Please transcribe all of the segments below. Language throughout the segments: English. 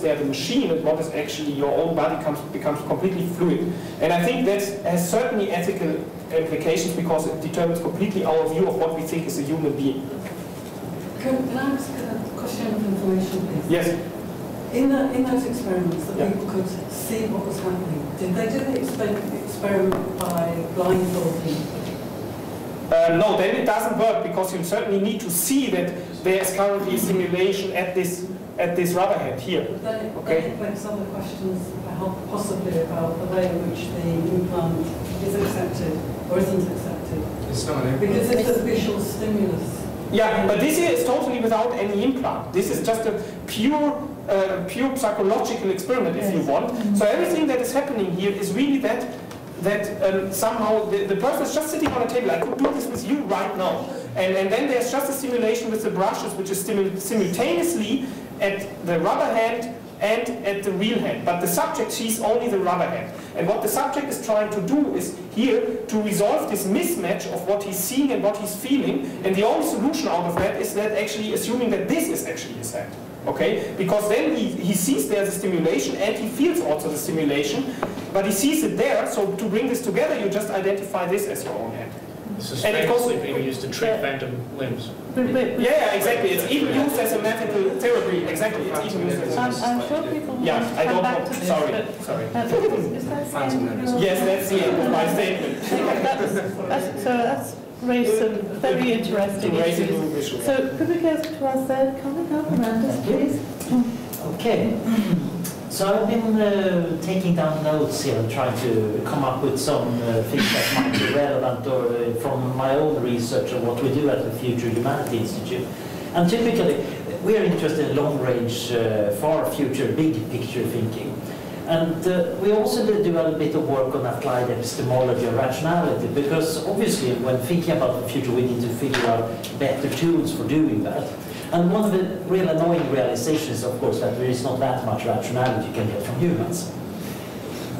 there the machine and what is actually your own body becomes completely fluid. And I think that has certainly ethical implications because it determines completely our view of what we think is a human being. Can I ask a question of information, please? Yes. In those experiments that people could see what was happening, did they do the experiment by blindfolding? No, then it doesn't work because you certainly need to see that there is currently a simulation at this rubber head here. But then it begs other questions possibly about the way in which the implant is accepted or isn't accepted. It's not an implant. Because it's a visual stimulus. Yeah, but this is totally without any implant. This is just a pure psychological experiment, if you want. So everything that is happening here is really that somehow the person is just sitting on a table. I could do this with you right now. And then there's just a simulation with the brushes, which is simultaneously at the rubber hand and at the real hand. But the subject sees only the rubber hand. And what the subject is trying to do is here to resolve this mismatch of what he's seeing and what he's feeling. And the only solution out of that is that actually assuming that this is actually his hand. Okay? Because then he sees there's a stimulation and he feels also the stimulation, but he sees it there, so to bring this together, you just identify this as your own hand. This is famously being used to treat phantom limbs. Yeah, exactly. It's even used as a medical therapy. Exactly. It's even used as a I'm sure people yeah, I don't know. Sorry. Is that yes, that's the end of my statement. So that's raised some very interesting issues. So could we go to our third comment now, Fernandez, please? Okay. So I've been taking down notes here and trying to come up with some things that might be relevant or from my own research on what we do at the Future Humanity Institute. And typically, we are interested in long-range, far future, big picture thinking. And we also do a little bit of work on applied epistemology and rationality, because obviously when thinking about the future, we need to figure out better tools for doing that. And one of the real annoying realizations, of course, that there is not that much rationality you can get from humans.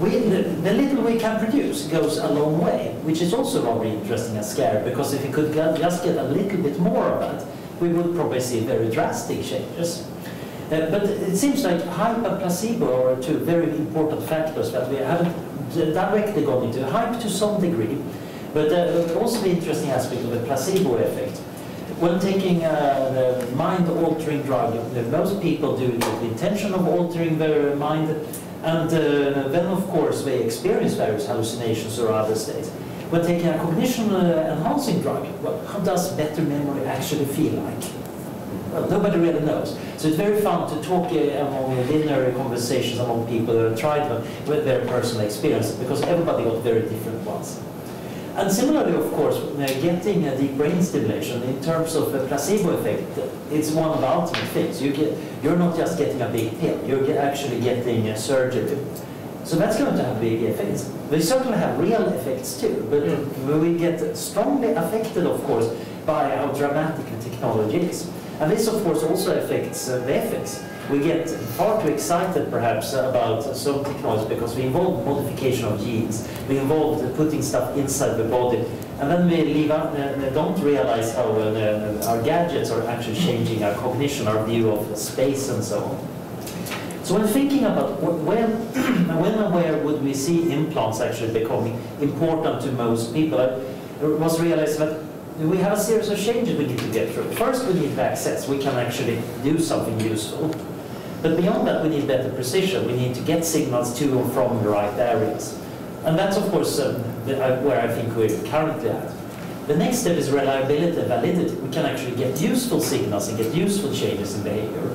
The little we can produce goes a long way, which is also rather interesting and scary, because if we could just get a little bit more of that, we would probably see very drastic changes. But it seems like hype and placebo are two very important factors that we haven't directly gone into. Hype to some degree, but also the interesting aspect of the placebo effect. When taking the mind-altering drug, most people do it with the intention of altering their mind, and then of course they experience various hallucinations or other states. When taking a cognition-enhancing drug, well, how does better memory actually feel like? Well, nobody really knows. So it's very fun to talk among dinner conversations among people who have tried them with their personal experience, because everybody got very different ones. And similarly, of course, getting a deep brain stimulation in terms of the placebo effect, it's one of the ultimate things. You're not just getting a big pill, you're actually getting surgery. So that's going to have big effects. We certainly have real effects too, but we get strongly affected, of course, by how dramatic the technology is. And this, of course, also affects the ethics. We get far too excited, perhaps, about some technology because we involve modification of genes, we involve putting stuff inside the body, and then we don't realize how our gadgets are actually changing our cognition, our view of space, and so on. So when thinking about when and where would we see implants actually becoming important to most people, I was realizing that we have a series of changes we need to get through. First, we need access. We can actually do something useful. But beyond that, we need better precision. We need to get signals to and from the right areas. And that's, of course, where I think we're currently at. The next step is reliability and validity. We can actually get useful signals and get useful changes in behavior.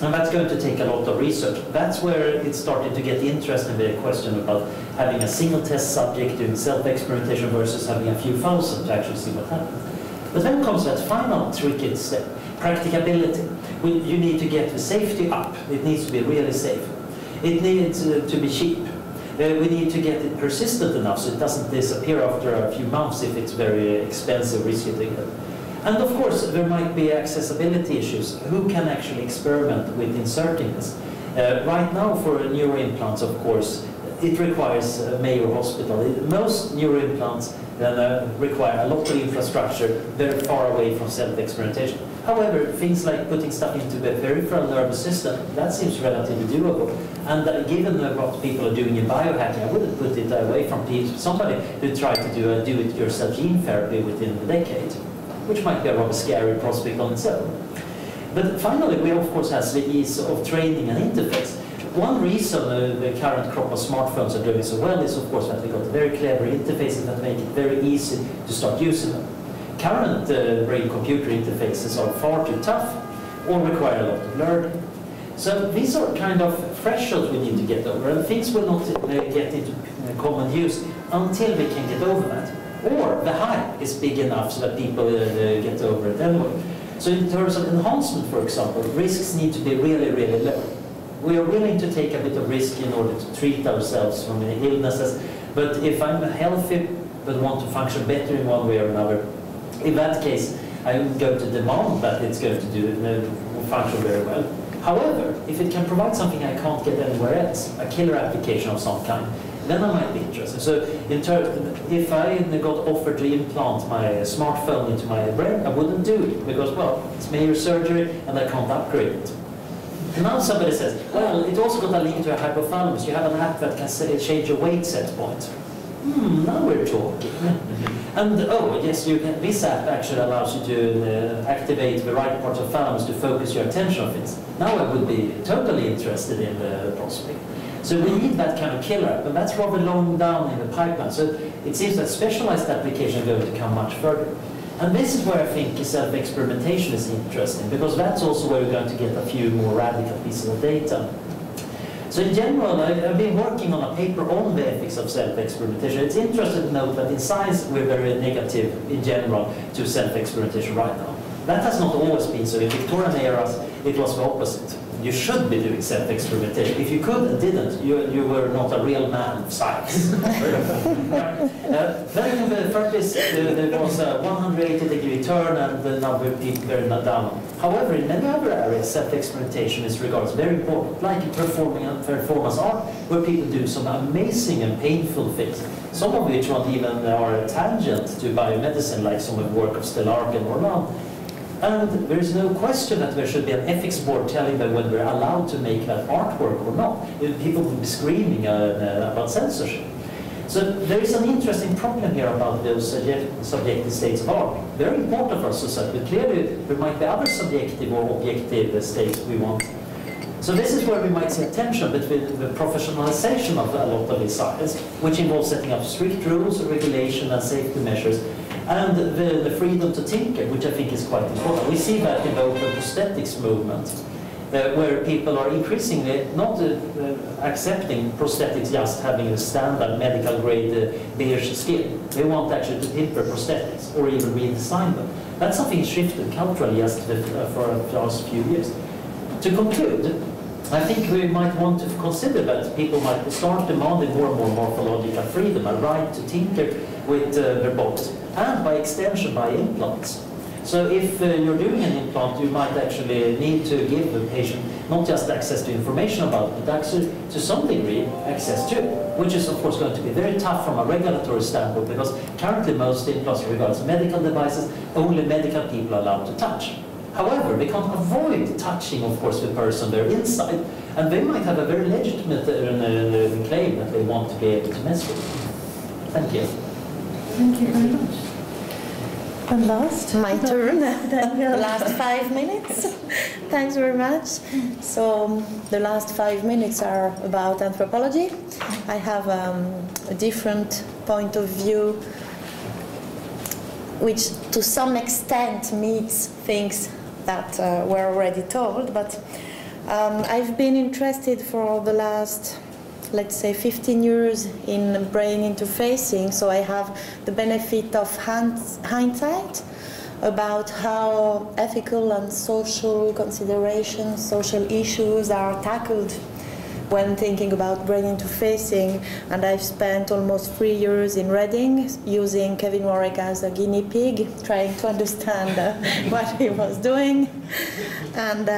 And that's going to take a lot of research. That's where it started to get interesting, the question about having a single test subject doing self-experimentation versus having a few thousand to actually see what happens. But then comes that final tricky step, practicability. You need to get the safety up. It needs to be really safe. It needs to be cheap. We need to get it persistent enough so it doesn't disappear after a few months if it's very expensive, risky to get. And of course, there might be accessibility issues. Who can actually experiment with inserting this? Right now, for neuroimplants, of course, it requires Mayo Hospital. Most neuroimplants require a lot of infrastructure, very far away from self-experimentation. However, things like putting stuff into the peripheral nervous system, that seems relatively doable. And given what people are doing in biohacking, I wouldn't put it away from somebody who tried to do a do-it-yourself gene therapy within a decade, which might be a rather scary prospect on its own. But finally, we of course have the ease of training and interface. One reason the current crop of smartphones are doing so well is, of course, that we got very clever interfaces that make it very easy to start using them. Current brain-computer interfaces are far too tough or require a lot of learning. So these are kind of thresholds we need to get over, and things will not get into common use until we can get over that. Or the hype is big enough so that people get over it anyway. So in terms of enhancement, for example, risks need to be really, really low. We are willing to take a bit of risk in order to treat ourselves from illnesses, but if I'm healthy but want to function better in one way or another, in that case, I am going to demand that it's going to function very well. However, if it can provide something I can't get anywhere else, a killer application of some kind, then I might be interested. So if I got offered to implant my smartphone into my brain, I wouldn't do it because, well, it's major surgery and I can't upgrade it. And now somebody says, well, it also got a link to a hypothalamus. You have an app that can change your weight set point. Now we're talking. And oh, yes, you can. This app actually allows you to activate the right parts of thalamus to focus your attention on things. Now I would be totally interested in the prospect. So we need that kind of killer app, and that's rather long down in the pipeline. So it seems that specialized applications are going to come much further. And this is where I think self-experimentation is interesting, because that's also where we're going to get a few more radical pieces of data. So in general, I've been working on a paper on the ethics of self-experimentation. It's interesting to note that in science we're very negative in general to self-experimentation right now. That has not always been so. In Victorian eras, it was the opposite. You should be doing self-experimentation. If you could and didn't, you were not a real man of science. Then in the 30s, there was a 180-degree turn and the number of people were down. However, in many other areas, self-experimentation is regarded as very important, like in performance art, where people do some amazing and painful things, some of which not even are a tangent to biomedicine, like some of the work of Stellark and Orland. And there is no question that there should be an ethics board telling them whether we're allowed to make that artwork or not. People would be screaming about censorship. So there is an interesting problem here about those subjective states of art. Very important for our society, but clearly there might be other subjective or objective states we want. So this is where we might see a tension between the professionalization of a lot of this science, which involves setting up strict rules, regulation and safety measures, and the freedom to tinker, which I think is quite important. We see that in the open prosthetics movement, where people are increasingly not accepting prosthetics just having a standard medical grade beige skin. They want actually to pimper prosthetics or even redesign them. That's something shifted culturally just for the last few years. To conclude, I think we might want to consider that people might start demanding more and more morphological freedom, a right to tinker with their bodies, and by extension by implants. So if you're doing an implant, you might actually need to give the patient not just access to information about it, but actually to some degree access to it, which is of course going to be very tough from a regulatory standpoint, because currently most implants are regarded as medical devices, only medical people are allowed to touch. However, we can't avoid touching, of course, the person they're inside, and they might have a very legitimate claim that they want to be able to mess with. Thank you. Thank you very much. And last? My turn. The last 5 minutes. Thanks very much. So the last 5 minutes are about anthropology. I have a different point of view, which to some extent meets things that were already told, but I've been interested for the last, let's say, 15 years in brain interfacing, so I have the benefit of hindsight about how ethical and social considerations, social issues are tackled when thinking about brain interfacing, and I've spent almost 3 years in Reading using Kevin Warwick as a guinea pig, trying to understand what he was doing. And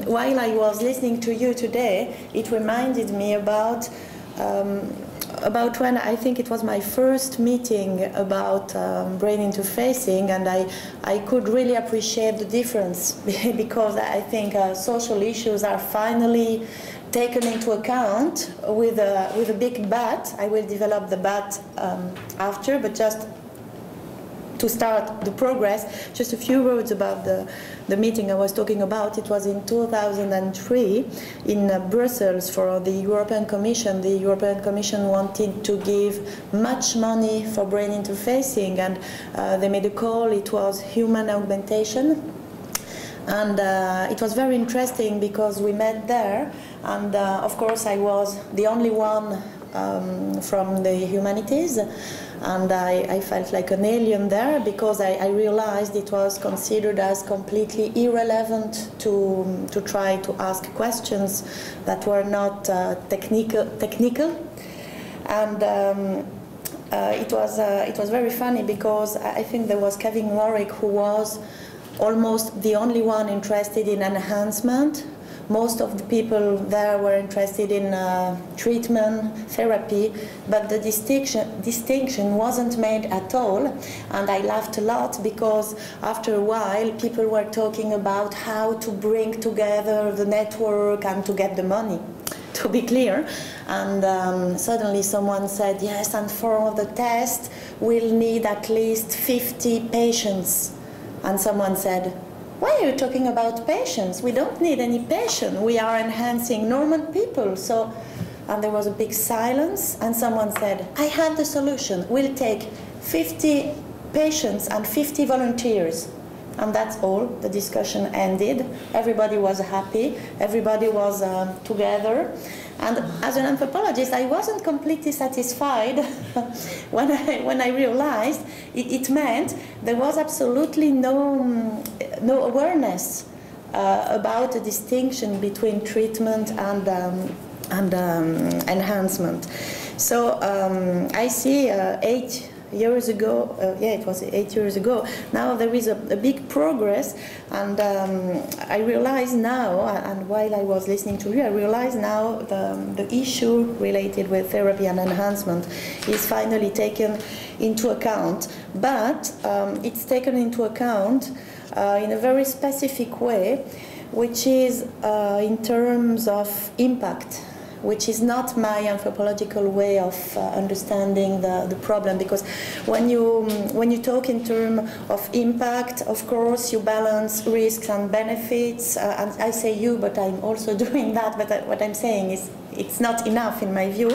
while I was listening to you today, it reminded me about about when I think it was my first meeting about brain interfacing, and I could really appreciate the difference because I think social issues are finally taken into account with a big bat. I will develop the bat after, but just to start the progress, just a few words about the meeting I was talking about. It was in 2003 in Brussels for the European Commission. The European Commission wanted to give much money for brain interfacing, and they made a call. It was human augmentation. And it was very interesting because we met there, and of course I was the only one from the humanities, and I felt like an alien there because I realized it was considered as completely irrelevant to try to ask questions that were not technical. And it was very funny because I think there was Kevin Warwick, who was almost the only one interested in enhancement. Most of the people there were interested in treatment, therapy, but the distinction wasn't made at all. And I laughed a lot because after a while people were talking about how to bring together the network and to get the money, to be clear. And suddenly someone said, yes, and for the test we'll need at least 50 patients. And someone said, why are you talking about patients? We don't need any patients. We are enhancing normal people. So, and there was a big silence, and someone said, I have the solution. We'll take 50 patients and 50 volunteers. And that's all. The discussion ended. Everybody was happy. Everybody was together. And as an anthropologist, I wasn't completely satisfied when I realized it meant there was absolutely no awareness about the distinction between treatment and enhancement. So I see 8 years ago, it was 8 years ago, now there is a big progress, and I realize now, and while I was listening to you, I realize now the issue related with therapy and enhancement is finally taken into account, but it's taken into account in a very specific way, which is in terms of impact, which is not my anthropological way of understanding the problem. Because when you talk in terms of impact, of course you balance risks and benefits. And I say you, but I'm also doing that. But what I'm saying is it's not enough in my view.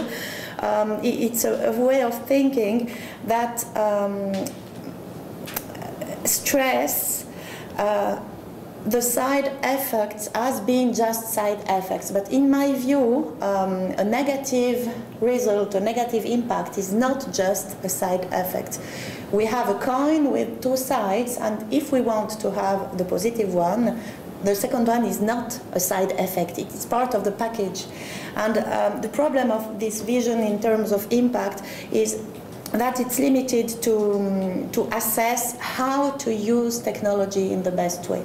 It's a way of thinking that stress, the side effects as being just side effects. But in my view, a negative result, a negative impact is not just a side effect. We have a coin with two sides, and if we want to have the positive one, the second one is not a side effect, it is part of the package. And the problem of this vision in terms of impact is that it's limited to assess how to use technology in the best way.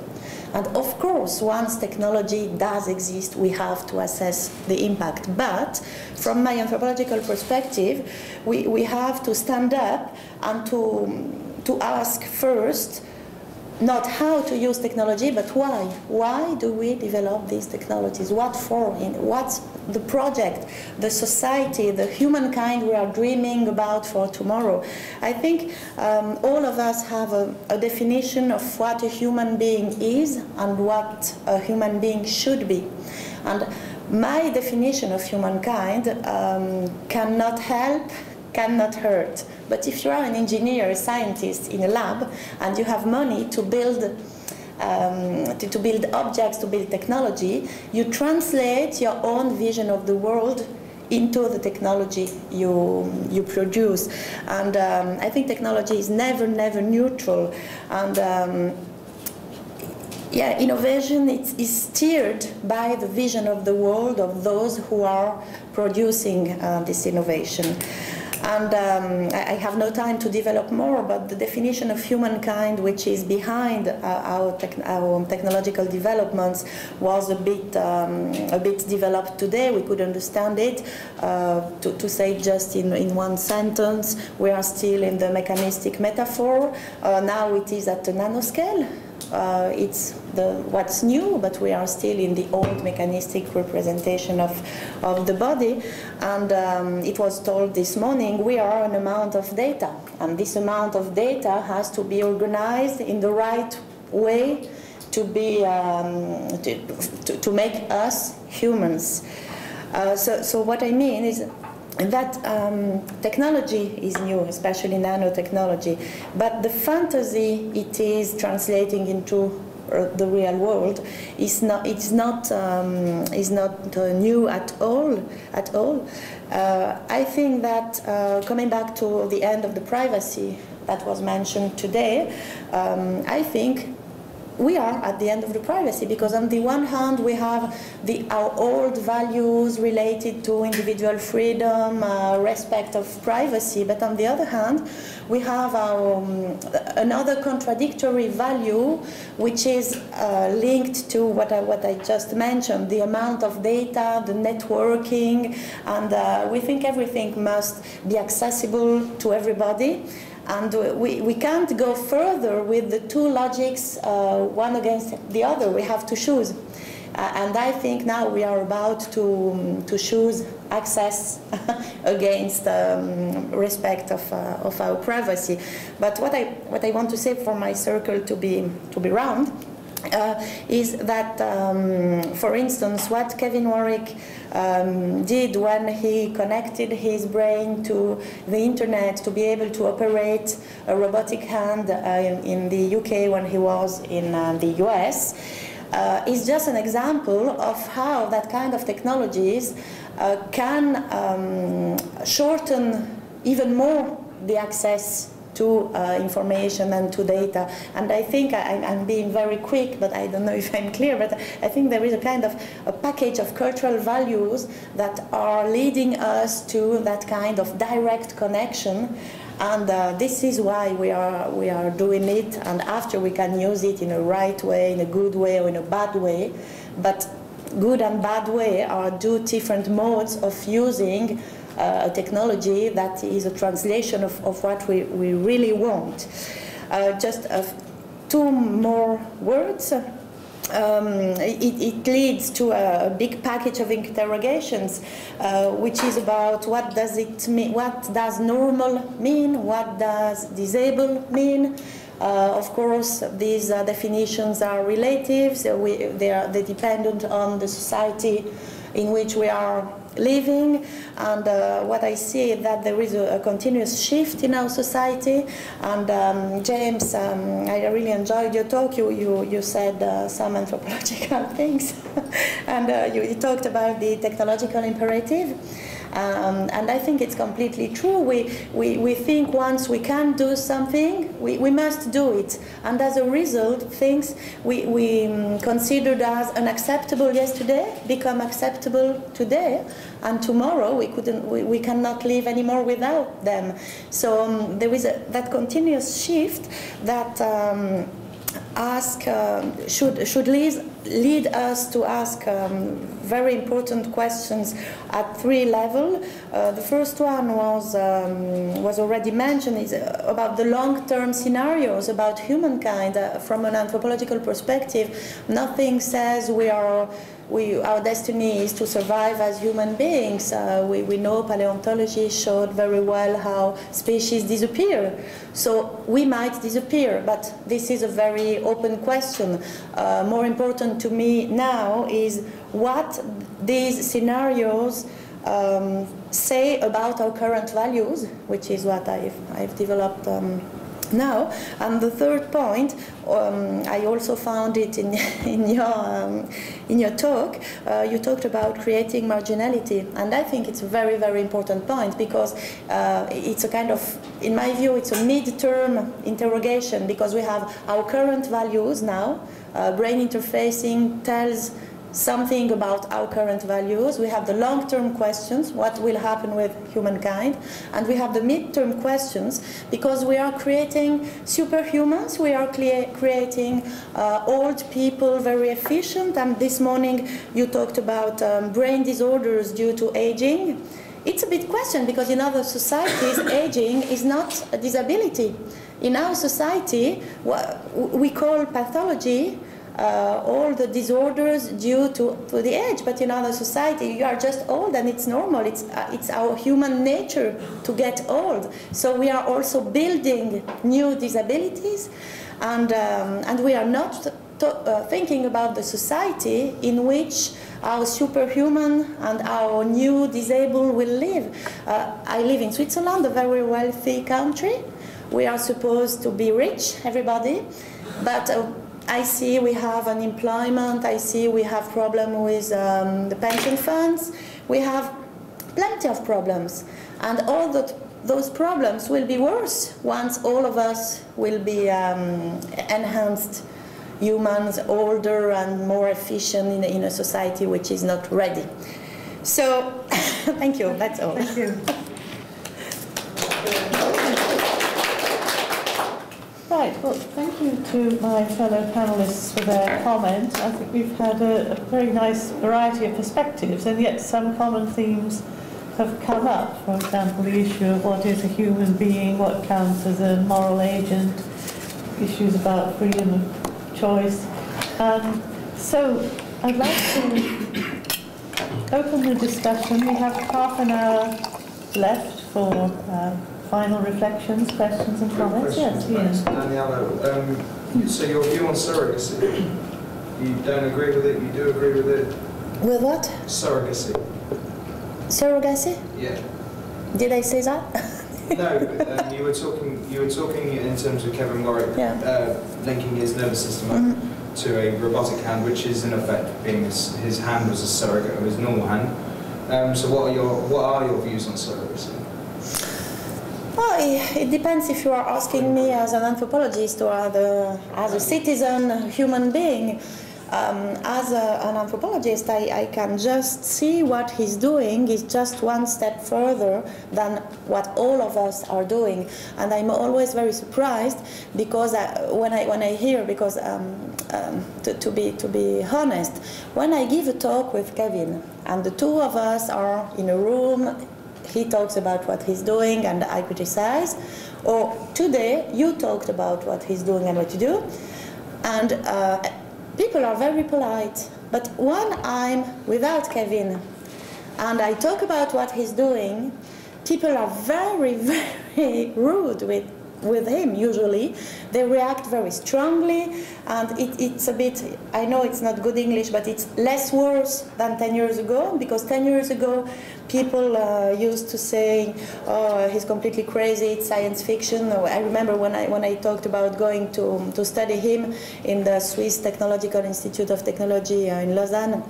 And of course, once technology does exist, we have to assess the impact. But from my anthropological perspective, we have to stand up and to ask first, not how to use technology, but why. Why do we develop these technologies? What for? What's the project, the society, the humankind we are dreaming about for tomorrow? I think all of us have a definition of what a human being is and what a human being should be. And my definition of humankind cannot help, cannot hurt. But if you are an engineer, a scientist in a lab, and you have money to build objects, to build technology, you translate your own vision of the world into the technology you produce. And I think technology is never neutral. And yeah, innovation is steered by the vision of the world of those who are producing this innovation. And I have no time to develop more, but the definition of humankind, which is behind our technological developments, was a bit developed today. We could understand it. To say just in one sentence, we are still in the mechanistic metaphor. Now it is at the nanoscale. It's what's new, but we are still in the old mechanistic representation of the body. And it was told this morning, we are an amount of data, and this amount of data has to be organized in the right way to be to make us humans. So what I mean is that technology is new, especially nanotechnology, but the fantasy it is translating into the real world is not new at all. I think that coming back to the end of the privacy that was mentioned today, I think we are at the end of the privacy, because on the one hand we have our old values related to individual freedom, respect of privacy, but on the other hand we have another contradictory value which is linked to what I just mentioned, the amount of data, the networking, and we think everything must be accessible to everybody. And we can't go further with the two logics, one against the other. We have to choose. And I think now we are about to choose access against respect of our privacy. But what I want to say for my circle to be round is that, for instance, what Kevin Warwick did when he connected his brain to the internet to be able to operate a robotic hand in the UK when he was in the US, is just an example of how that kind of technologies can shorten even more the access to information and to data. And I think I'm being very quick, but I don't know if I'm clear, but I think there is a kind of a package of cultural values that are leading us to that kind of direct connection. And this is why we are doing it, and after we can use it in a right way, in a good way, or in a bad way. But good and bad way are two different modes of using a technology that is a translation of what we really want. Just two more words. It leads to a big package of interrogations, which is about what does it mean, what does normal mean, what does disabled mean. Of course, these definitions are relative. So they're dependent on the society in which we are living, and what I see is that there is a continuous shift in our society. And James, I really enjoyed your talk. You said some anthropological things, and you talked about the technological imperative. And I think it's completely true. We think once we can do something, we must do it. And as a result, things we considered as unacceptable yesterday become acceptable today, and tomorrow we cannot live anymore without them. So there is that continuous shift that should lead us to ask very important questions at three levels. The first one was already mentioned, is about the long-term scenarios about humankind from an anthropological perspective. Nothing says our destiny is to survive as human beings. We know paleontology showed very well how species disappear. So we might disappear, but this is a very open question. More important to me now is what these scenarios say about our current values, which is what I've developed now. And the third point, I also found it in your talk. You talked about creating marginality, and I think it's a very, very important point, because it's a kind of, in my view, it's a mid-term interrogation, because we have our current values now. Brain interfacing tells something about our current values. We have the long-term questions, what will happen with humankind, and we have the mid-term questions, because we are creating superhumans, we are creating old people, very efficient, and this morning you talked about brain disorders due to aging. It's a big question, because in other societies, aging is not a disability. In our society, we call pathology all the disorders due to the age, but in other society you are just old and it's normal. It's our human nature to get old. So we are also building new disabilities, and we are not thinking about the society in which our superhuman and our new disabled will live. I live in Switzerland, a very wealthy country. We are supposed to be rich, everybody, but I see we have unemployment, I see we have problems with the pension funds, we have plenty of problems. And all those problems will be worse once all of us will be enhanced humans, older and more efficient in a society which is not ready. So, thank you, that's all. Thank you. Right, well, thank you to my fellow panellists for their comments. I think we've had a very nice variety of perspectives, and yet some common themes have come up. For example, the issue of what is a human being, what counts as a moral agent, issues about freedom of choice. So I'd like to open the discussion. We have half an hour left for final reflections, questions and comments. Yes, Ian. Daniela, so your view on surrogacy, you don't agree with it, you do agree with it? With what? Surrogacy. Surrogacy? Yeah. Did I say that? No, you were talking in terms of Kevin Warwick linking his nervous system up to a robotic hand, which is in effect being his hand was a surrogate of his normal hand. So what are your views on surrogacy? Well, it depends if you are asking me as an anthropologist or as a citizen, human being. As an anthropologist, I can just see what he's doing is just one step further than what all of us are doing, and I'm always very surprised because when I hear, because to be honest, when I give a talk with Kevin and the two of us are in a room, he talks about what he's doing and I criticize, or today you talked about what he's doing and what you do, and people are very polite, but when I'm without Kevin and I talk about what he's doing, people are very, very rude with him usually. They react very strongly, and it's a bit, I know it's not good English, but it's less worse than 10 years ago, because 10 years ago people used to say, oh, he's completely crazy, it's science fiction. I remember when I talked about going to study him in the Swiss Technological Institute of Technology in Lausanne,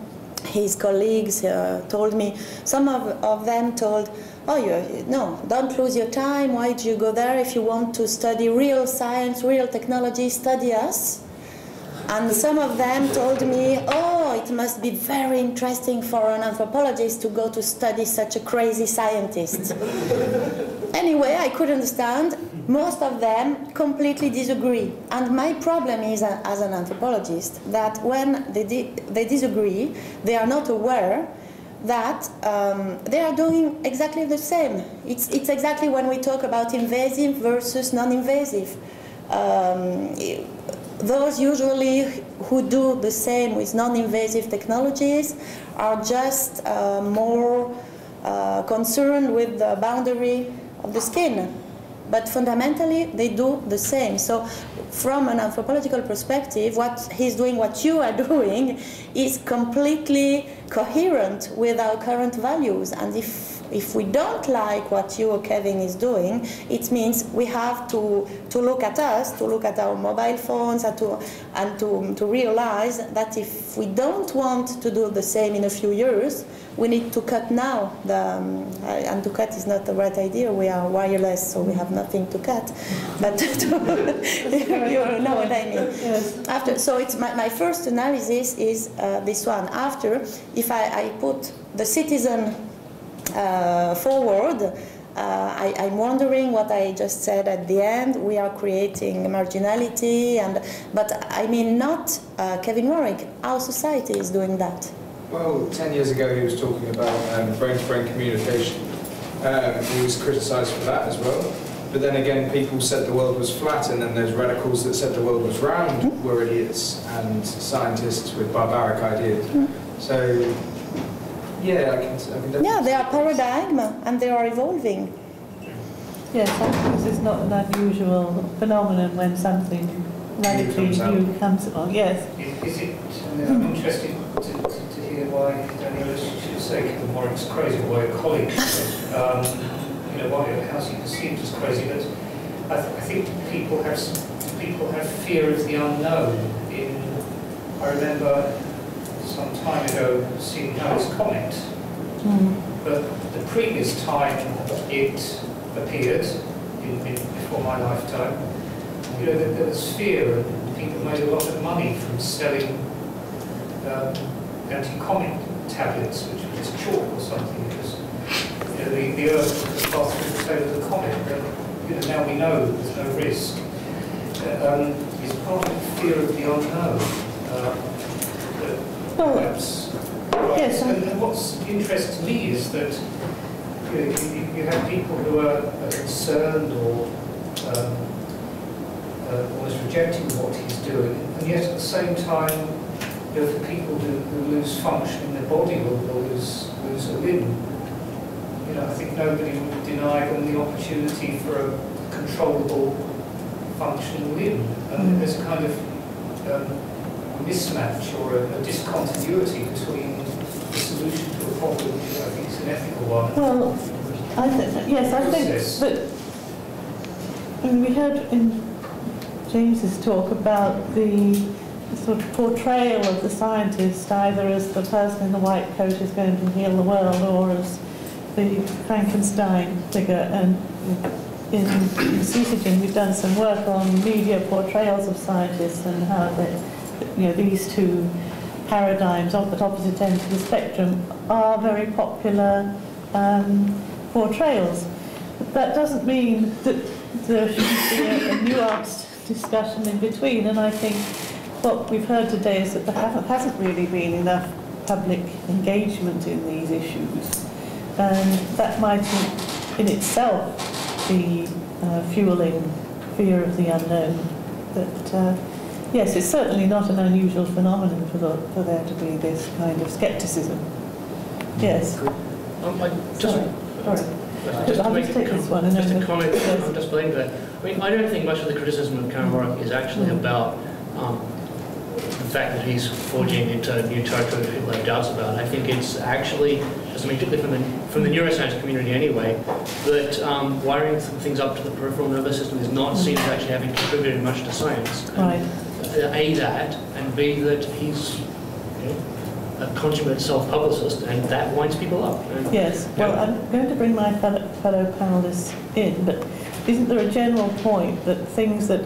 his colleagues told me, some of them told, oh, no, don't lose your time, why do you go there? If you want to study real science, real technology, study us. And some of them told me, oh, it must be very interesting for an anthropologist to go to study such a crazy scientist. Anyway, I could understand. Most of them completely disagree. And my problem is, as an anthropologist, that when they disagree, they are not aware that they are doing exactly the same. It's exactly when we talk about invasive versus non-invasive. Those usually who do the same with non-invasive technologies are just more concerned with the boundary of the skin. But fundamentally, they do the same. So from an anthropological perspective, what he's doing, what you are doing, is completely coherent with our current values. And if If we don't like what you or Kevin is doing, it means we have to look at us, to look at our mobile phones, and to realize that if we don't want to do the same in a few years, we need to cut now. And to cut is not the right idea. We are wireless, so we have nothing to cut. But you know what I mean. Yes. So it's my first analysis is this one. After, if I put the citizen forward, I'm wondering what I just said at the end. We are creating marginality, but I mean not Kevin Warwick. Our society is doing that. Well, 10 years ago he was talking about brain-to-brain communication. He was criticised for that as well. But then again, people said the world was flat, and then those radicals that said the world was round were idiots, and scientists with barbaric ideas. So, yeah, I can definitely... Yeah, they are paradigm, and they are evolving. Yes, I think this is not an unusual phenomenon when something radically new comes along. Yes. Is it? I'm interested to hear why Daniela should say Kevin Warwick's crazy, why a colleague you know, why how's he perceived as crazy? But I think people have fear of the unknown. I remember some time ago seeing Halley's Comet, but the previous time it appeared, before my lifetime, you know, there was fear, and people made a lot of money from selling anti-comet tablets, which were just chalk or something, because you know, the Earth would pass through the tail of the comet. But, you know, now we know there's no risk. It's part of the fear of the unknown. Perhaps. Yes. And what's interesting to me is that you have people who are concerned or almost rejecting what he's doing, and yet at the same time, you know, for people who lose function in their body or lose a limb, you know, I think nobody would deny them the opportunity for a controllable functioning limb. There's a kind of mismatch or a discontinuity between the solution to a problem, which I think is an ethical one. Well, I think that we heard in James's talk about the sort of portrayal of the scientist either as the person in the white coat who's going to heal the world or as the Frankenstein figure. And in CICIGEN we've done some work on media portrayals of scientists and how these two paradigms at opposite ends of the spectrum are very popular portrayals. But that doesn't mean that there shouldn't be a nuanced discussion in between, and I think what we've heard today is that there hasn't really been enough public engagement in these issues, and that might in itself be fueling fear of the unknown. But yes, it's certainly not an unusual phenomenon for there to be this kind of scepticism. Yes. Sorry. Just to make take this one and just a comment, I'm just believing that. I mean, I don't think much of the criticism of Kevin Warwick is actually about the fact that he's forging into new territory that people have doubts about. I think it's actually, particularly from the neuroscience community anyway, that wiring things up to the peripheral nervous system is not seen as actually having contributed much to science. Right. A, that, and B, that he's a consummate self-publicist, and that winds people up. Yes, well, I'm going to bring my fellow panelists in, but isn't there a general point that things that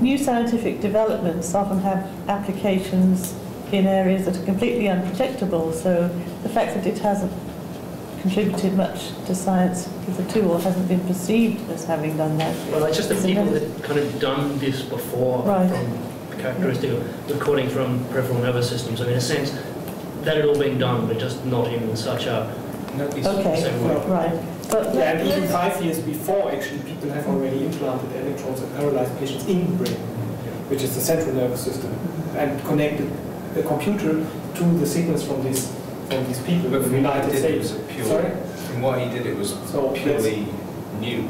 new scientific developments often have applications in areas that are completely unprotectable, so the fact that it hasn't contributed much to science hitherto or hasn't been perceived as having done that? Well, it's just the people that kind of done this before, right. From characteristic of recording from peripheral nervous systems. I mean, in a sense, that had all been done, but just not in such a same way. Right. But yeah, and even 5 years before, actually, people have already implanted electrodes and paralyzed patients in the brain, which is the central nervous system, and connected the computer to the signals from these people. But from the United States. From what he did, it was purely new.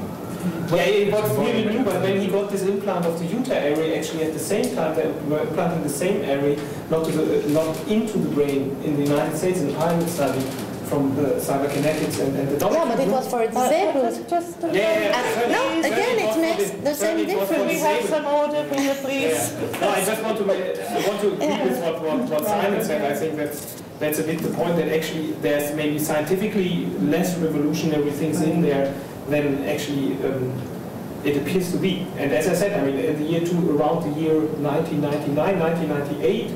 Yeah, it was really new, but when he got this implant of the Utah area, actually at the same time they were implanting the same area, not into the brain in the United States in a pilot study from the cyberkinetics and the doctor. Yeah, but it was for disabled. No, again, it makes the same difference. We have some order, please. No, I just want to agree with what Simon said. I think that's a bit the point, that actually there's maybe scientifically less revolutionary things in there than actually it appears to be. And as I said, I mean, in the year around the year 1999, 1998,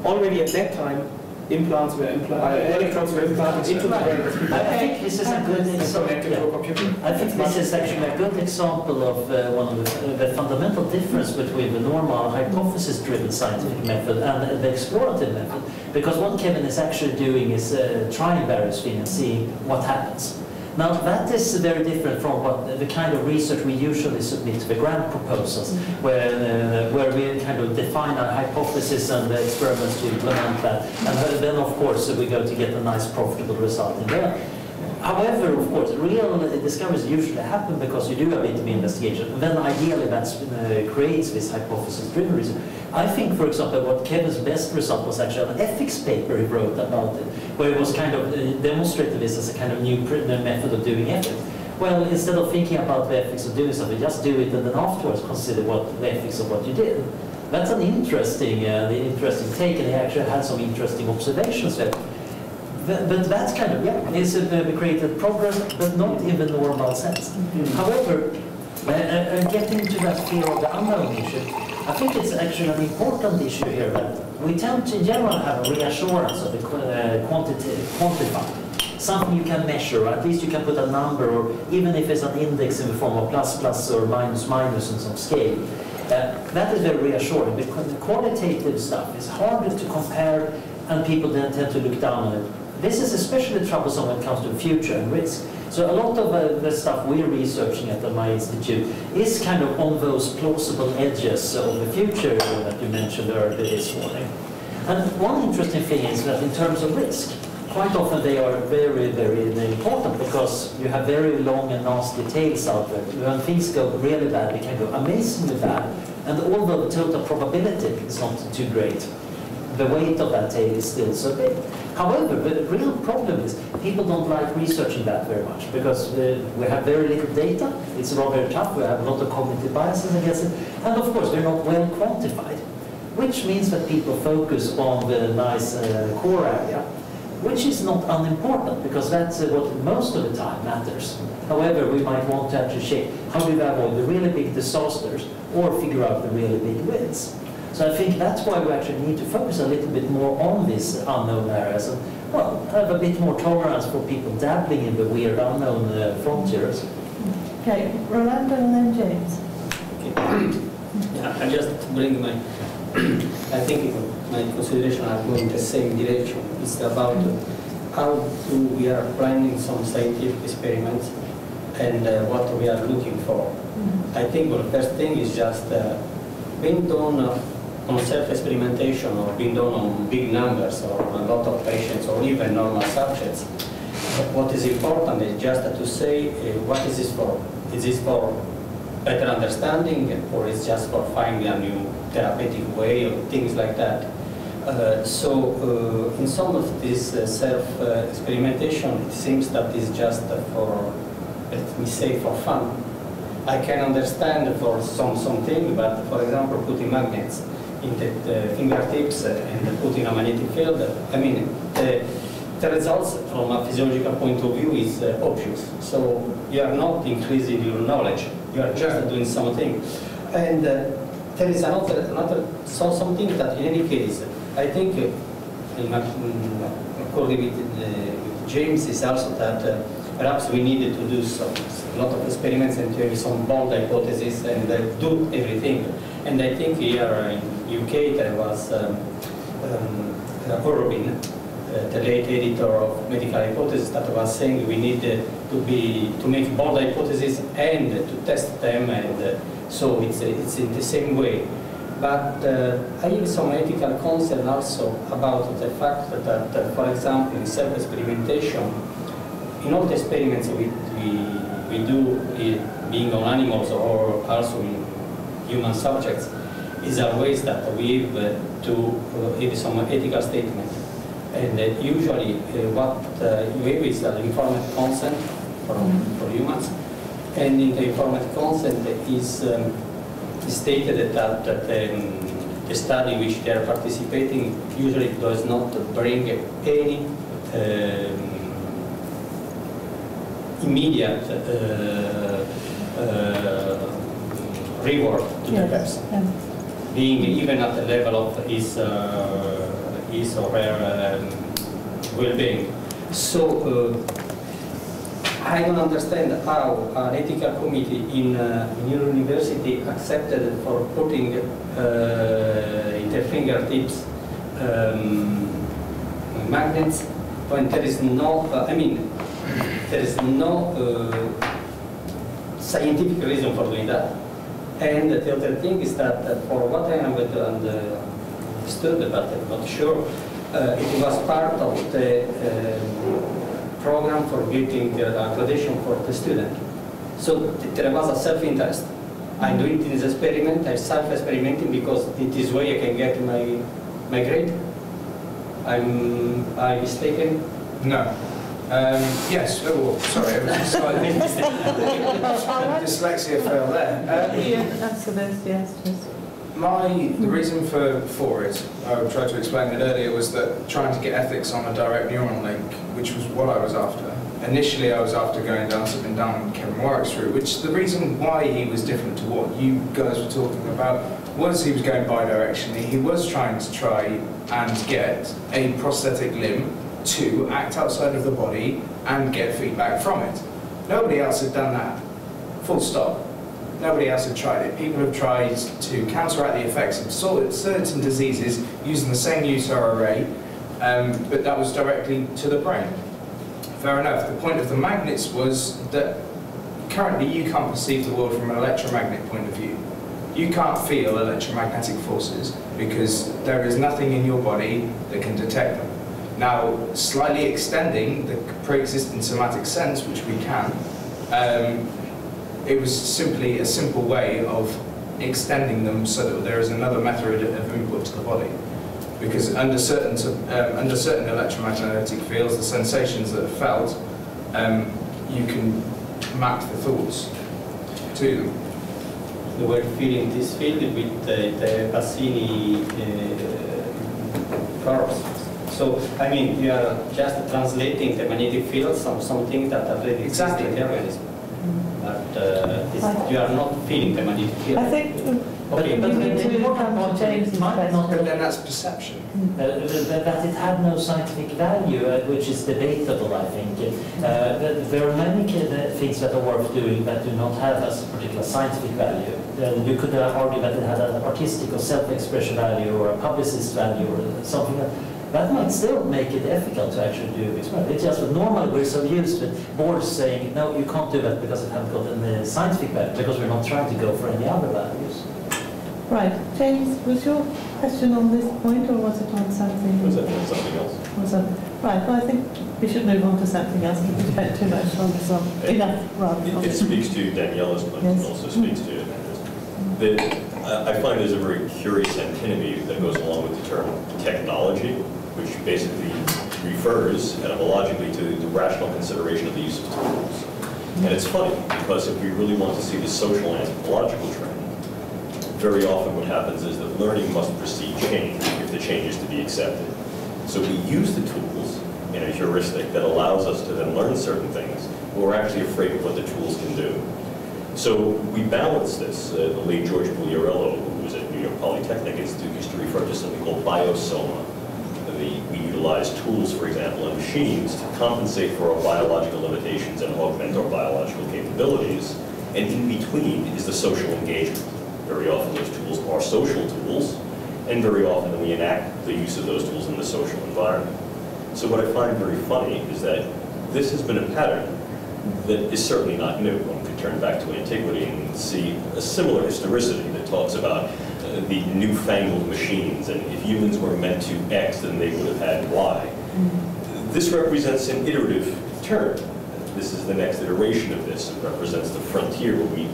already at that time, electrons were implanted into the brain. I think this is a good example. I think this is actually a good example of one of the fundamental difference between the normal hypothesis-driven scientific method and the explorative method. Because what Kevin is actually doing is trying various things and seeing what happens. Now that is very different from what the kind of research we usually submit to the grant proposals, where we kind of define our hypothesis and the experiments to implement that, and then of course we go to get a nice profitable result in there. However, of course, real discoveries usually happen because you do a bit of investigation, and then ideally that creates this hypothesis-driven research. I think, for example, what Kevin's best result was actually an ethics paper he wrote about it, where it was kind of demonstrated this as a kind of new method of doing ethics. Well, instead of thinking about the ethics of doing something, just do it and then afterwards consider what the ethics of what you did. That's an interesting take, and he actually had some interesting observations there. But that's kind of, it's created progress, but not in the normal sense. However, getting to that fear of the unknown issue, I think it's actually an important issue here that we tend to in general have a reassurance of the quantified. Something you can measure, or at least you can put a number, or even if it's an index in the form of plus, plus, or minus, minus on some scale. That is very reassuring, because the qualitative stuff is harder to compare, and people then tend to look down on it. This is especially troublesome when it comes to the future and risk. So a lot of the stuff we're researching at my institute is kind of on those plausible edges of the future that you mentioned earlier this morning. And one interesting thing is that in terms of risk, quite often they are very, very important, because you have very long and nasty tails out there. When things go really bad, they can go amazingly bad. And although the total probability is not too great, the weight of that tail is still so big. However, the real problem is people don't like researching that very much, because we have very little data, it's rather tough, we have a lot of cognitive biases against it, and of course they're not well quantified, which means that people focus on the nice core area, which is not unimportant, because that's what most of the time matters. However, we might want to actually check how do we avoid the really big disasters or figure out the really big wins. So I think that's why we actually need to focus a little bit more on these unknown areas and, well, have a bit more tolerance for people dabbling in the weird unknown frontiers. Okay, Rolando and then James. Okay. Yeah, I just bring my, I think my consideration are going in the same direction. It's about how we are planning some scientific experiments and what we are looking for. I think the first thing is just being done on self-experimentation, or being done on big numbers or a lot of patients or even normal subjects. What is important is just to say what is this for? Is this for better understanding, or is just for finding a new therapeutic way, or things like that? So in some of this self-experimentation, it seems that it's just for, let me say, for fun. I can understand for something, but for example, putting magnets in the fingertips and putting a magnetic field, I mean, the results from a physiological point of view is obvious. So you are not increasing your knowledge, you are just doing something. And there is another something that in any case, I think, according with James, is also that perhaps we needed to do a lot of experiments and maybe some bold hypotheses and do everything. And I think here in UK there was Corbin, the late editor of Medical Hypothesis, that was saying we need to make bold hypotheses and to test them, and so it's in the same way. But I have some ethical concern also about the fact that for example, in self-experimentation, in all the experiments we do being on animals or also in human subjects, is always that we have to have some ethical statement. And usually what you have is an informed consent for humans. And in the informed consent is stated that the study which they are participating usually does not bring any immediate reward to the person, being even at the level of his or her well-being. So I don't understand how an ethical committee in your university accepted for putting in their fingertips magnets when there is no, there is no scientific reason for doing that. And the other thing is that for what I understood, but I'm not sure, it was part of the program for getting the accreditation for the student. So there was a self-interest. I'm doing this experiment, I'm self-experimenting because this way I can get my grade. I'm mistaken? No. Yes, oh, sorry, I was slightly dyslexia fell there. Answer this, yes, please. The reason for it, I tried to explain it earlier, was that trying to get ethics on a direct neuron link, which was what I was after. Initially, I was after going down something down Kevin Warwick's route, which the reason why he was different to what you guys were talking about was he was going bi-directionally. He was trying to and get a prosthetic limb to act outside of the body and get feedback from it. Nobody else had done that. Full stop. Nobody else had tried it. People have tried to counteract the effects of certain diseases using the same USAR array, but that was directly to the brain. Fair enough. The point of the magnets was that currently you can't perceive the world from an electromagnetic point of view. You can't feel electromagnetic forces because there is nothing in your body that can detect them. Now, slightly extending the pre-existing somatic sense, which we can, it was simply a simple way of extending them so that there is another method of input to the body. Because under certain electromagnetic fields, the sensations that are felt, you can map the thoughts to them. You were feeling this field with the Cassini curves. So, I mean, you are just translating the magnetic fields of something that already exists in the organism. But you are not feeling the magnetic field. I think okay, but the important point is might not but then that's perception. that it had no scientific value, which is debatable, I think. There are many things that are worth doing that do not have a particular scientific value. You could argue that it had an artistic or self-expression value or a publicist value or something that might still make it ethical to actually do experiment. It's just that normally we're so used to boards saying, no, you can't do that because it hasn't got any scientific value, because we're not trying to go for any other values. Right. James, was your question on this point or was it on something? Was it on something else? Was it? Right, well I think we should move on to something else. We spent too much on this. Enough, rather. It speaks to Daniela's point, yes. and also speaks to I find there's a very curious antinomy that goes along with the term technology, which basically refers etymologically to the rational consideration of the use of tools. And it's funny, because if we really want to see the social and anthropological trend, very often what happens is that learning must precede change if the change is to be accepted. So we use the tools in a heuristic that allows us to then learn certain things, but we're actually afraid of what the tools can do. So we balance this. The late George Bugliarello, who was at New York Polytechnic Institute, used to refer to something called biosoma. We utilize tools, for example, and machines to compensate for our biological limitations and augment our biological capabilities. And in between is the social engagement. Very often those tools are social tools, and very often we enact the use of those tools in the social environment. So what I find very funny is that this has been a pattern that is certainly not new. One could turn back to antiquity and see a similar historicity that talks about the newfangled machines, and if humans were meant to X, then they would have had Y. This represents an iterative turn. this is the next iteration of this. It represents the frontier, what we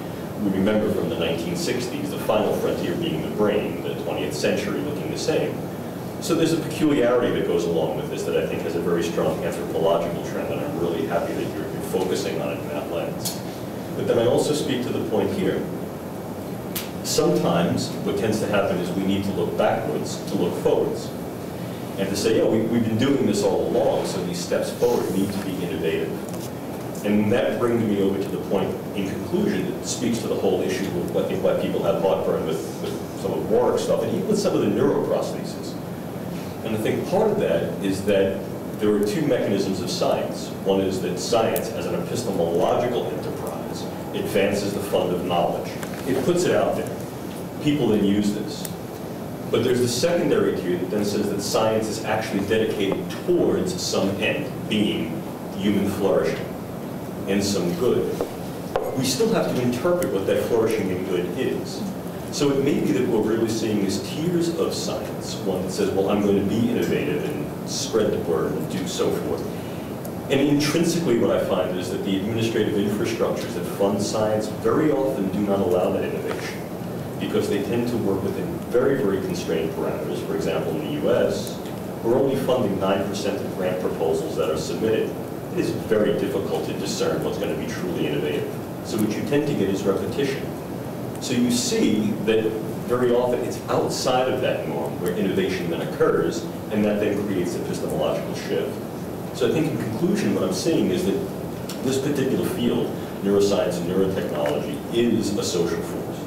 remember from the 1960s, the final frontier being the brain, the 20th century looking the same. So there's a peculiarity that goes along with this that I think has a very strong anthropological trend, and I'm really happy that you're focusing on it in that lens. But then I also speak to the point here. Sometimes what tends to happen is we need to look backwards to look forwards. And to say, yeah, we've been doing this all along, so these steps forward need to be innovative. And that brings me over to the point, in conclusion, that speaks to the whole issue of I think why people have heartburn with some of Warwick's stuff, and even with some of the neuroprostheses. And I think part of that is that there are two mechanisms of science. One is that science, as an epistemological enterprise, advances the fund of knowledge. It puts it out there. People then use this. But there's the secondary to it that then says that science is actually dedicated towards some end, being human flourishing and some good. We still have to interpret what that flourishing and good is. So it may be that what we're really seeing is tiers of science. One that says, well, I'm going to be innovative and spread the word and do so forth. And intrinsically what I find is that the administrative infrastructures that fund science very often do not allow that innovation, because they tend to work within very, very constrained parameters. For example, in the US, we're only funding 9% of grant proposals that are submitted. It is very difficult to discern what's going to be truly innovative. So what you tend to get is repetition. So you see that very often it's outside of that norm where innovation then occurs, and that then creates an epistemological shift. So I think in conclusion, what I'm seeing is that this particular field, neuroscience and neurotechnology, is a social force.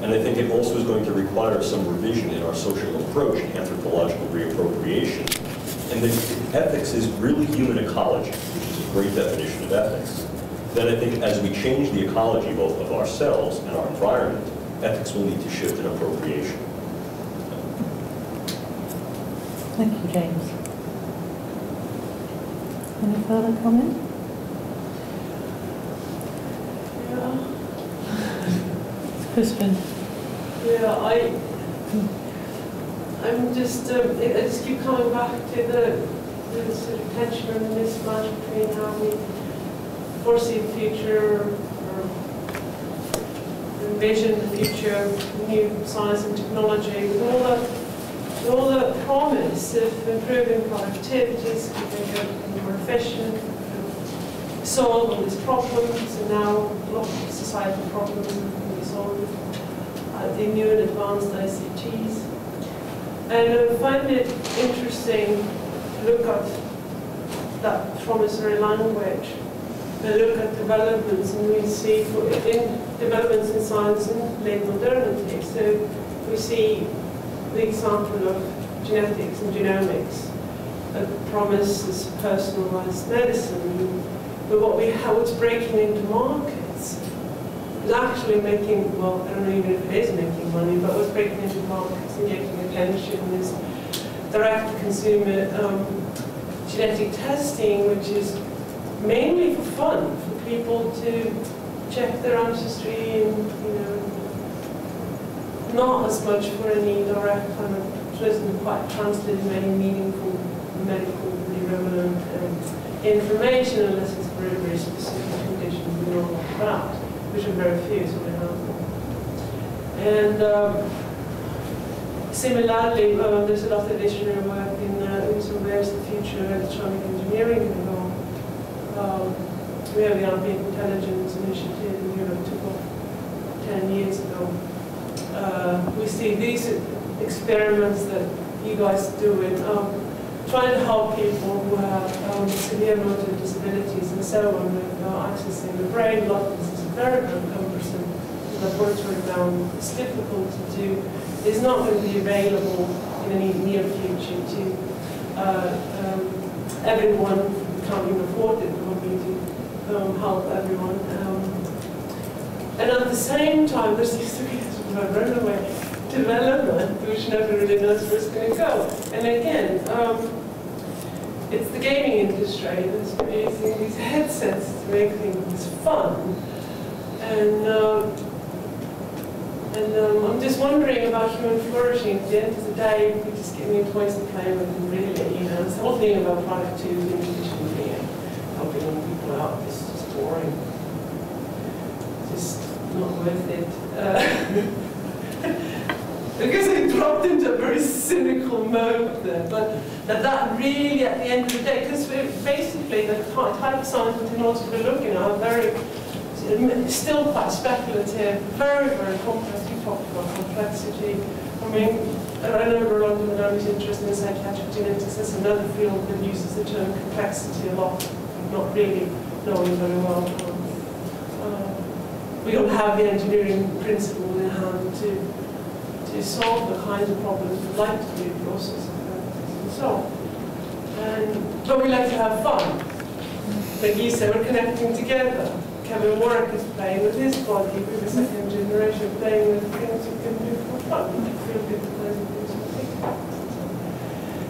And I think it also is going to require some revision in our social approach to anthropological reappropriation. And that ethics is really human ecology, which is a great definition of ethics. Then I think as we change the ecology both of ourselves and our environment, ethics will need to shift in appropriation. Thank you, James. Any further comment? Yeah. Crispin. Yeah, I'm just, I just keep coming back to the sort of tension and mismatch between how we foresee the future or envision the future of new science and technology, with all the promise of improving productivities, becoming more efficient, solve all these problems, and now a lot of societal problems can be solved with the new and advanced ICTs. And I find it interesting to look at that promissory language and look at developments, and we see developments in science and late modernity. So we see the example of genetics and genomics that promises personalized medicine. But what's breaking into markets is actually making, well, I don't know even if it is making money, but what's breaking into markets and getting attention is direct-to-consumer genetic testing, which is mainly for fun, for people to check their ancestry and, not as much for any direct kind of, doesn't quite translate in any meaningful, medically relevant information unless it's very, very specific conditions we know about, which are very few, so they happen. And similarly, there's a lot of additional work in so where's the future of electronic engineering going on. We have the Ambient Intelligence Initiative in Europe, took off 10 years ago. We see these experiments that you guys do in trying to help people who have severe motor disabilities and so on with accessing the brain. A lot of this is very, very cumbersome. Laboratory bound, it's difficult to do. It's not going to be available in any near future to everyone who can't even afford it. We're going to help everyone. And at the same time, there seems to be a sort of runaway development which never really knows where it's going to go. And again, it's the gaming industry that's using these headsets to make things fun. And I'm just wondering about human flourishing. At the end of the day, we just give me toys to play with, and really, it's the whole thing about productivity and efficiency. helping young people out. It's just boring. Just not worth it. Because I dropped into a very cynical mode there, but that really, at the end of the day, because basically the type of science and technology we're looking at are very, still quite speculative, very, very complex. You talked about complexity. I mean, I know Rolando when I was interested in psychiatric genetics, there's another field that uses the term complexity a lot, not really knowing very well. We don't have the engineering principle in hand to solve the kinds of problems we'd like to do, process and so on. But we like to have fun. Like you said, we're connecting together. Kevin Warwick is playing with his body, with the second generation, playing with things you can do for fun.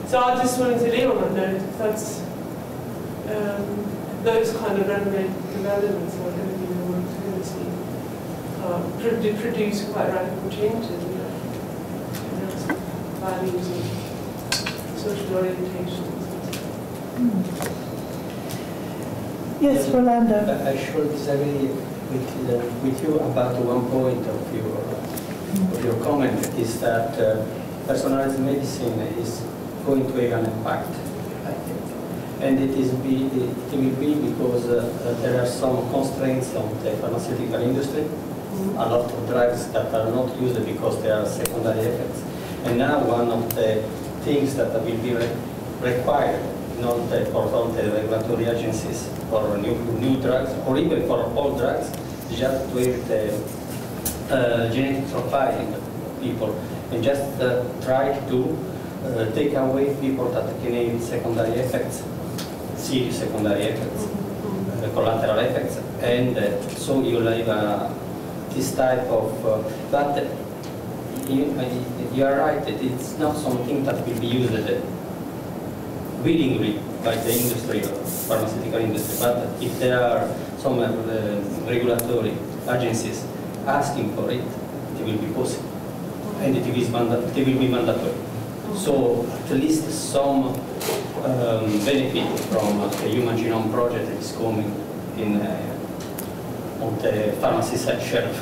So I just wanted to leave on that note. That's those kind of developments are going to be the ones we're going to see produce quite radical changes. Values and social orientations. Yes, Rolando. I should disagree with you about one point of your comment, is that personalized medicine is going to have an impact, I think. And it will be because there are some constraints on the pharmaceutical industry, a lot of drugs that are not used because there are secondary effects. And now one of the things that will be required for all the regulatory agencies for new drugs, or even for all drugs, just to have the genetic profiling of people, and just try to take away people that can have secondary effects, serious secondary effects, collateral effects, and so you'll have this type of, but you are right that it's not something that will be used willingly by the industry, or pharmaceutical industry, but if there are some regulatory agencies asking for it, it will be possible, and it will be mandatory. So at least some benefit from the Human Genome Project that is coming in on the pharmacy shelf.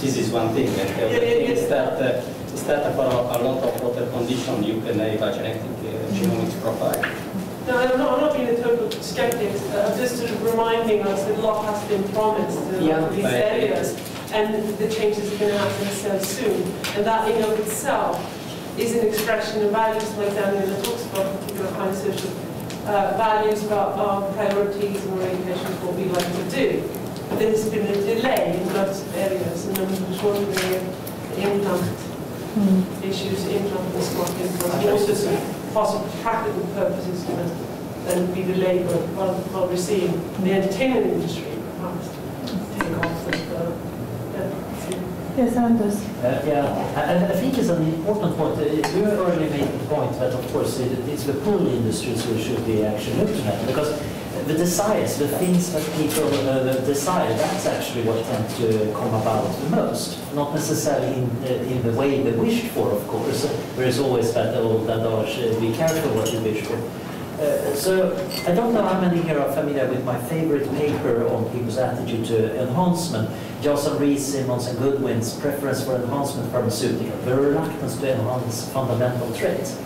This is one thing. And the other thing is that for a lot of other conditions you can have a genetic genomics profile. No, I'm not being a total skeptic. I'm just sort of reminding us that a lot has been promised to these areas, and the changes are going to happen so soon. And that in of itself is an expression of values, like Daniela talks about, particular kind of social values about our priorities and orientation of what we like to do. But there's been a delay in lots of areas, and I'm just wondering if the implant issues, implant and smart implants, also some possible practical purposes then be delayed while we're seeing the entertainment industry perhaps take off. Yes, Anders. I think it's an important point. You already made the point that, of course, it's the pull industries we should be actually looking at, because the desires, the things that people desire, that's actually what tends to come about the most. Not necessarily in the way they wished for, of course. There is always that old adage, be careful what you wish for. So I don't know how many here are familiar with my favorite paper on people's attitude to enhancement, Johnson, Rees, Simmons and Goodwin's preference for enhancement pharmaceutical, the reluctance to enhance fundamental traits.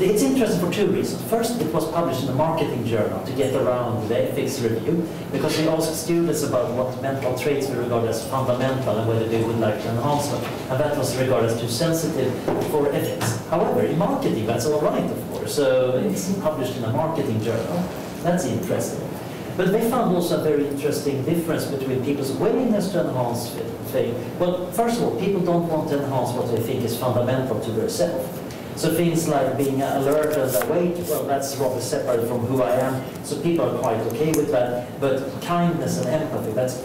It's interesting for two reasons. First, it was published in a marketing journal to get around the ethics review, because they asked students about what mental traits were regarded as fundamental and whether they would like to enhance them, and that was regarded as too sensitive for ethics. However, in marketing, that's all right, of course, so it's published in a marketing journal. That's interesting. But they found also a very interesting difference between people's willingness to enhance things. Well, first of all, people don't want to enhance what they think is fundamental to their self. So things like being alert and awake, well, that's rather separate from who I am, so people are quite okay with that. But kindness and empathy, that's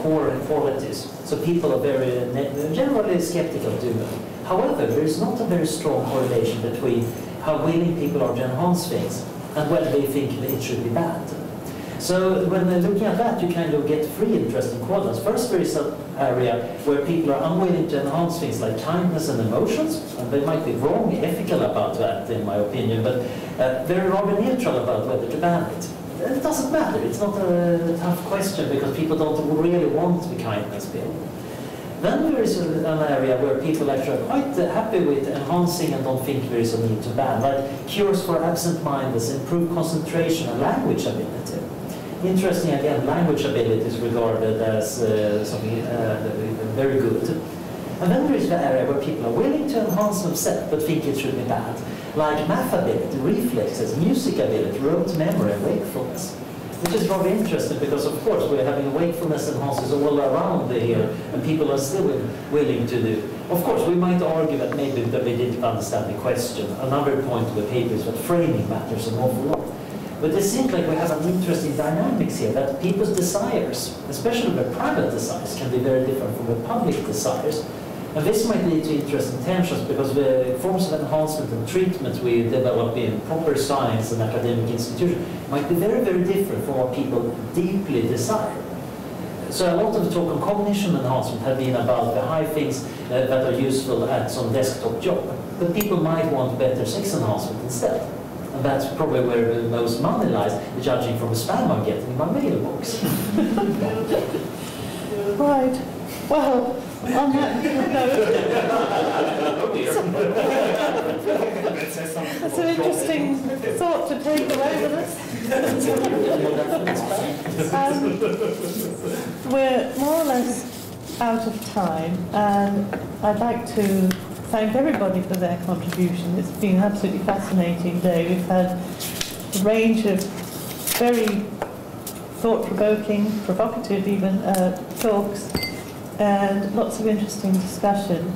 core qualities. So people are very generally skeptical to them. However, there is not a very strong correlation between how willing people are to enhance things and whether they think that it should be bad. So when looking at that, you kind of get three interesting quadrants. First, there is a area where people are unwilling to enhance things like kindness and emotions, and they might be wrong, ethical about that, in my opinion, but they're rather neutral about whether to ban it. It doesn't matter. It's not a tough question because people don't really want the kindness bill. Then there is an area where people actually are quite happy with enhancing and don't think there is a need to ban, like cures for absent-mindedness, improved concentration and language ability. Interesting, again, language ability is regarded as something very good. And then there is the area where people are willing to enhance themselves but think it should be bad, like math ability, reflexes, music ability, rote memory, and wakefulness. Which is rather interesting because, of course, we're having wakefulness enhances all around here, and people are still willing to do. Of course, we might argue that maybe that we didn't understand the question. Another point of the paper is that framing matters an awful lot. But it seems like we have an interesting dynamics here, that people's desires, especially their private desires, can be very different from the public desires. And this might lead to interesting tensions because the forms of enhancement and treatment we develop in proper science and academic institutions might be very, very different from what people deeply desire. So a lot of the talk on cognition enhancement have been about the high things that are useful at some desktop job. But people might want better sex enhancement instead. And that's probably where the most money lies, judging from the spam I'm getting in my mailbox. Right. Well, on that note, that's an interesting thought to take away with us. We're more or less out of time, and I'd like to thank everybody for their contribution. It's been an absolutely fascinating day. We've had a range of very thought-provoking, provocative even, talks, and lots of interesting discussion.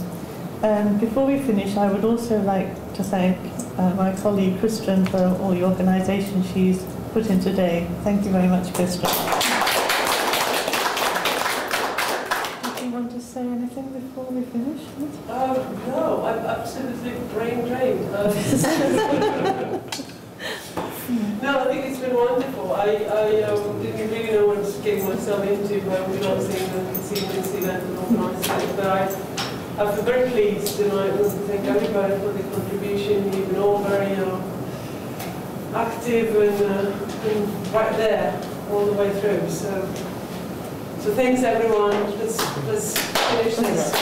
And before we finish, I would also like to thank my colleague Christian for all the organisation she's put in today. Thank you very much, Christian. Do you want to say anything before we finish? No, I'm absolutely brain drained. No, I think it's been wonderful. I didn't really know what I was getting myself into by organising and conceiving this event and organising it, but I feel very pleased, and I want to thank everybody for the contribution. You've been all very active and right there all the way through. So thanks everyone. Let's finish this.